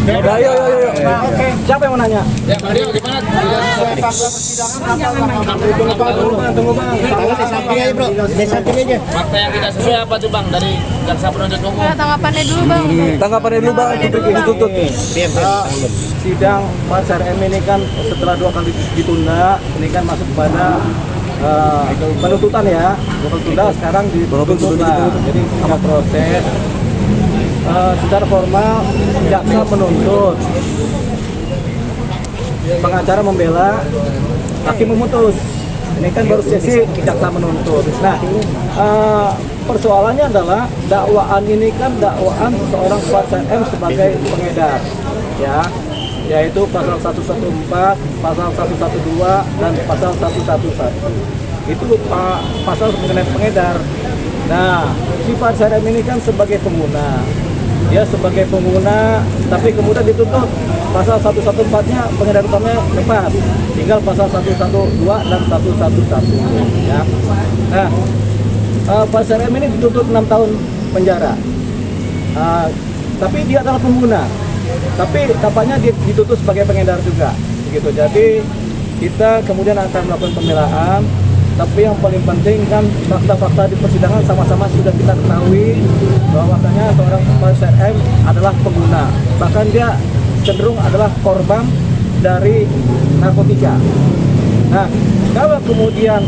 Udah, yuk. Oke. Siapa yang mau nanya? Ya, Mario gimana? Tunggu bang. Di samping aja bro, di samping aja. Fakta yang tidak sesuai apa tuh bang dari jaksa penuntut umum? Tanggapannya dulu bang. Tanggapannya dulu bang, dituntut. Sidang Pak RM ini kan setelah 2 kali ditunda, ini kan masuk pada penuntutan ya. Penuntutan sekarang dituntut lah. Jadi ada proses. Secara formal jaksa menuntut, pengacara membela, hakim memutus. Ini kan baru sesi jaksa menuntut. Nah, persoalannya adalah dakwaan ini kan dakwaan seorang Pak RM sebagai pengedar, ya, yaitu pasal 114, pasal 112 dan pasal 111. Itu pasal mengenai pengedar. Nah, si Pak RM ini kan sebagai pengguna. Dia sebagai pengguna, tapi kemudian dituntut pasal 114-nya pengedar utamanya lepas, tinggal pasal 112 dan 111 ya. Nah, Pak RM ini dituntut 6 tahun penjara, tapi dia adalah pengguna, tapi tampaknya dituntut sebagai pengedar juga begitu. Jadi kita kemudian akan melakukan pembelaan. Tapi yang paling penting kan fakta-fakta di persidangan sama-sama sudah kita ketahui bahwasanya seorang Pak RM adalah pengguna, bahkan dia cenderung adalah korban dari narkotika. Nah, kalau kemudian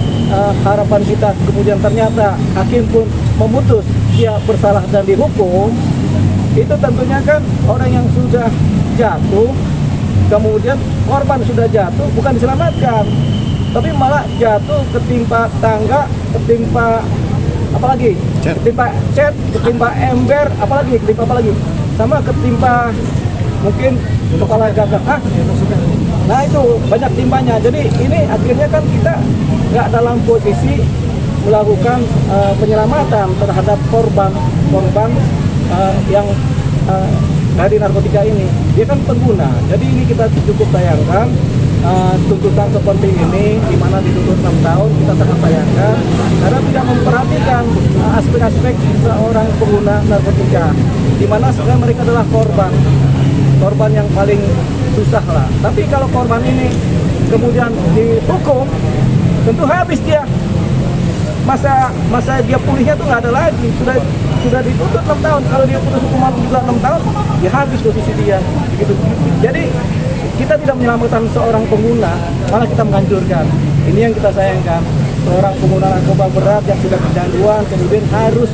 harapan kita kemudian ternyata hakim pun memutus dia bersalah dan dihukum, itu tentunya kan orang yang sudah jatuh, kemudian korban sudah jatuh bukan diselamatkan, tapi malah jatuh ketimpa tangga, ketimpa apalagi, ketimpa cat, ketimpa ember, apalagi, ketimpa apalagi, sama ketimpa mungkin kepala gagak. Nah itu banyak timpanya. Jadi ini akhirnya kan kita nggak dalam posisi melakukan penyelamatan terhadap korban yang dari narkotika ini. Dia kan pengguna. Jadi ini kita cukup sayangkan. Tuntutan seperti ini di mana dituntut 6 tahun, kita sangat sayangkan karena tidak memperhatikan aspek-aspek seorang pengguna narkotika, di mana sebenarnya mereka adalah korban yang paling susah lah. Tapi kalau korban ini kemudian dihukum, tentu habis dia, masa dia pulihnya tuh nggak ada lagi. Sudah dituntut 6 tahun, kalau dia putus hukuman juga 6 tahun, ya habis posisi dia gitu. Jadi kita tidak menyelamatkan seorang pengguna, malah kita menghancurkan. Ini yang kita sayangkan. Seorang pengguna narkoba berat yang sudah kecanduan kemudian harus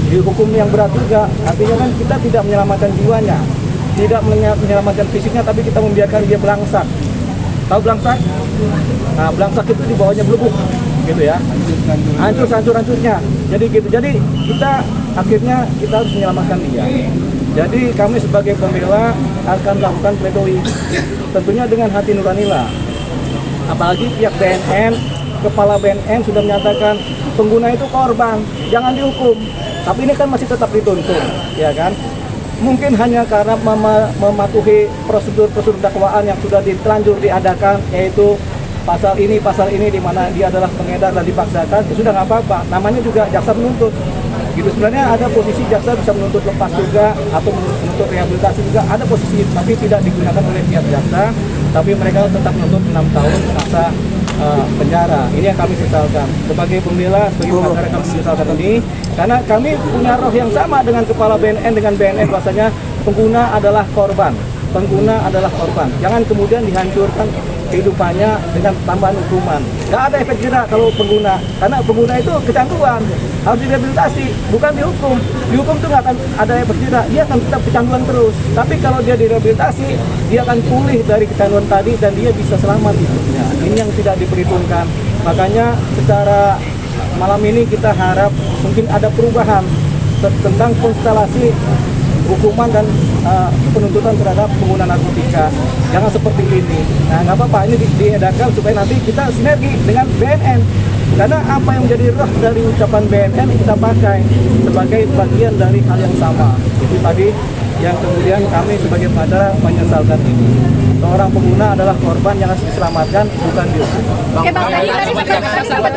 dihukum yang berat juga. Artinya kan kita tidak menyelamatkan jiwanya, tidak menyelamatkan fisiknya, tapi kita membiarkan dia belangsak. Tahu belangsak? Nah, belangsak itu di bawahnya belubuk, gitu ya. Hancurnya. Jadi gitu. Jadi kita akhirnya kita harus menyelamatkan dia. Jadi kami sebagai pembela akan melakukan pledoi, tentunya dengan hati nurani lah. Apalagi pihak BNN, kepala BNN sudah menyatakan pengguna itu korban, jangan dihukum. Tapi ini kan masih tetap dituntut, ya kan? Mungkin hanya karena mematuhi prosedur dakwaan yang sudah terlanjur diadakan, yaitu pasal ini di mana dia adalah pengedar dan dipaksakan, ya sudah nggak apa-apa. Namanya juga jaksa menuntut. Gitu, sebenarnya ada posisi jaksa bisa menuntut lepas juga atau menuntut rehabilitasi juga, ada posisi, tapi tidak digunakan oleh pihak jaksa, tapi mereka tetap menuntut 6 tahun masa penjara. Ini yang kami sesalkan sebagai pembela, sebagai pengacara kami sesalkan ini, karena kami punya roh yang sama dengan kepala BNN, bahwasanya pengguna adalah korban. Jangan kemudian dihancurkan kehidupannya dengan tambahan hukuman. Nggak ada efek jerak kalau pengguna, karena pengguna itu kecanduan, harus direhabilitasi, bukan dihukum. Dihukum itu nggak akan ada efek jerak, dia akan tetap kecanduan terus. Tapi kalau dia direhabilitasi, dia akan pulih dari kecanduan tadi dan dia bisa selamat hidupnya. Ini yang tidak diperhitungkan. Makanya secara malam ini kita harap mungkin ada perubahan tentang konstelasi hukuman dan penuntutan terhadap pengguna narkotika. Jangan seperti ini. Nah, nggak apa-apa, ini diedarkan supaya nanti kita sinergi dengan BNN. Karena apa yang menjadi roh dari ucapan BNN kita pakai sebagai bagian dari hal yang sama. Itu tadi yang kemudian kami sebagai pengacara menyesalkan ini. Seorang pengguna adalah korban yang harus diselamatkan, bukan dihukum. Oke Bang, tadi sempat